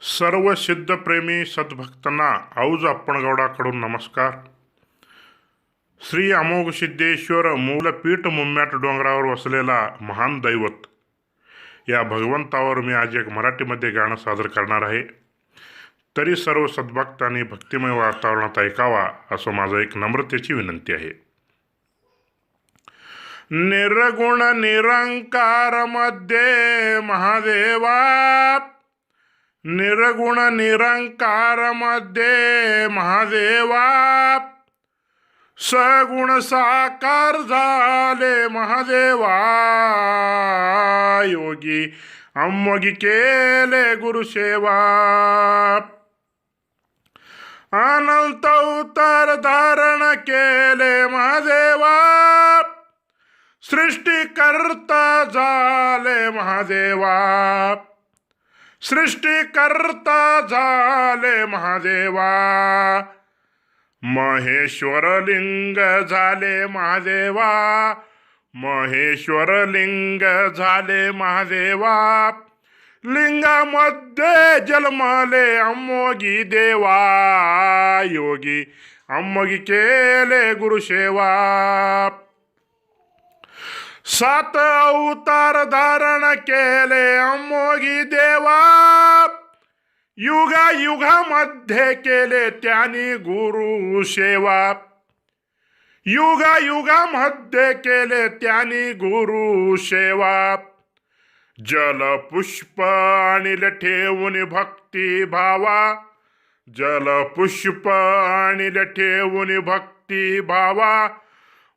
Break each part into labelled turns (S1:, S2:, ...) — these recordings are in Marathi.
S1: सर्व सिद्धप्रेमी सद्भक्तांना औज अप्पणगौडाकडून नमस्कार. श्री अमोघ सिद्धेश्वर मूलपीठ मुम्याट डोंगरावर वसलेला महान दैवत या भगवंतावर मी आज एक मराठीमध्ये गाणं सादर करणार आहे. तरी सर्व सद्भक्तांनी भक्तिमय वातावरणात ऐकावा असं माझं एक नम्रतेची विनंती आहे. निर्गुण निरंकार मध्ये महादेवा, निर्गुण निरंकार मध्ये महादेवा, सगुण साकार झाले महादेवा. योगी अम्मोगी केले गुरुसेवा, अनंत उतर धारण केले महादेवा. सृष्टी करता झाले महादेवा, सृष्टी करता झाले महादेवा. महेश्वर लिंग झाले महादेवा, महेश्वर लिंग झाले महादेवा. लिंगामध्ये जन्मले अम्मोगी देवा. योगी अम्मोगी केले गुरुसेवा. सात अवतार धारण केले अम्मोगी देवा. युगा युगामध्ये केले त्यांनी गुरु सेवा. युगा युगामध्ये केले त्यांनी गुरु सेवा. जल पुष्प आणिले ठेवून भक्ती भावा, जल पुष्प आणिले ठेवून भक्ती भावा.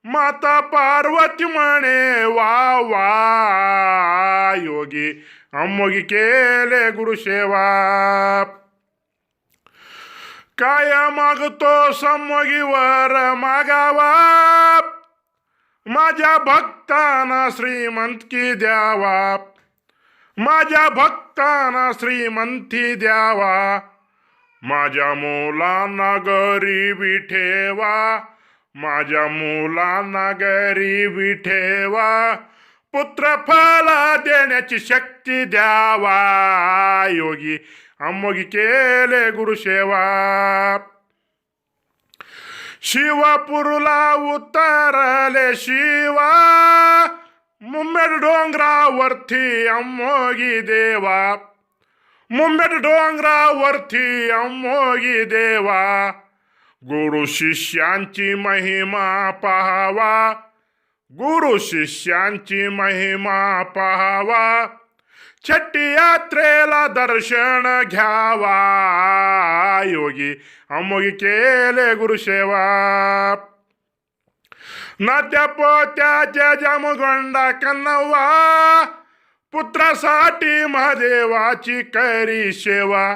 S1: माता पार्वती म्हणे वा वा. योगी अम्मोगी केले गुरुसेवा. काय मागतो सम्मोगीवर मागावा, माझ्या भक्तांना श्रीमंती द्यावा, माझ्या भक्तांना श्रीमंती द्यावा. माझ्या मुलांना गरीबी ठेवा, माझ्या मुलांना गरीबी ठेवा. पुत्र फल देण्याची शक्ती द्यावा. योगी अम्मोगी केले गुरुसेवा. शिवापूरला उतरले शिवा, मुम्मेट डोंगरावरती अम्मोगी देवा, मुम्मेट डोंगरावरती अम्मोगी देवा. गुरु शिष्यांची महिमा पाहावा, गुरु शिष्यांची महिमा पाहावा. छठी यात्रेला दर्शन घ्यावा. योगी अम्मोगी केले गुरुसेवा. नात्या पोत्याच्या जमगोंडा कन्नवा, पुत्रासाठी महादेवाची करी सेवा,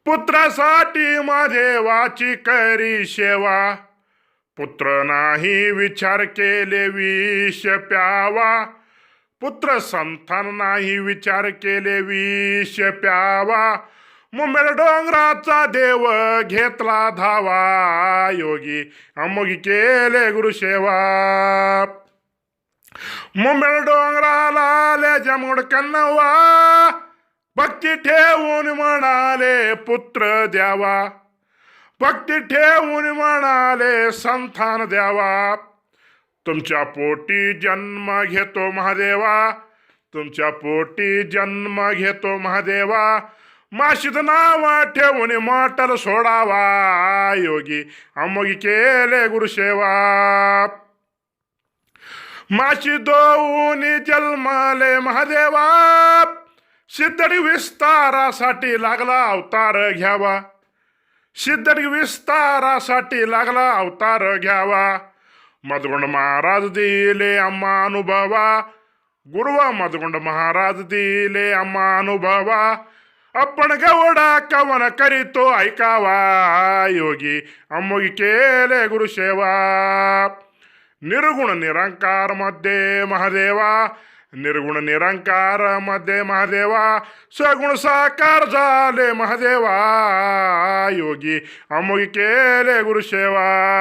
S1: पुत्रासाठी महादेवाची करी सेवा. पुत्र नाही विचार केले विष प्यावा, पुत्र संतान नाही विचार केले विष प्यावा. मुम्मेट डोंगराचा देव घेतला धावा. योगी अम्मोगी केले गुरुसेवा. मुम्मेट डोंगराला आले जमगोंड कन्नवा, भक्ती ठेवून म्हणाले पुत्र द्यावा, भक्ती ठेवून म्हणाले संतान द्यावा. तुमच्या पोटी जन्म घेतो महादेवा, तुमच्या पोटी जन्म घेतो महादेवा. माशीद नाव ठेवून माटल सोडावा. योगी अम्मोगी केले गुरुसेवा. माशी दोऊन जन्मले महादेवा, सिद्धडी विस्तारासाठी लागला अवतार घ्यावा, सिद्धडी विस्तारासाठी लागला अवतार घ्यावा. मधगुंड महाराज दिले आम्हा अनुभवा, गुरुवा मधगुंड महाराज दिले आम्हा अनुभवा. आपण गवडा कवन करीतो ऐकावा. योगी अम्मोगी केले गुरुसेवा. निर्गुण निरंकार मध्ये महादेवा, निर्गुण निरंकार मध्ये महादेवा. सगुण साकार झाले महादेवा. योगी अम्मोगी केले गुरुसेवा.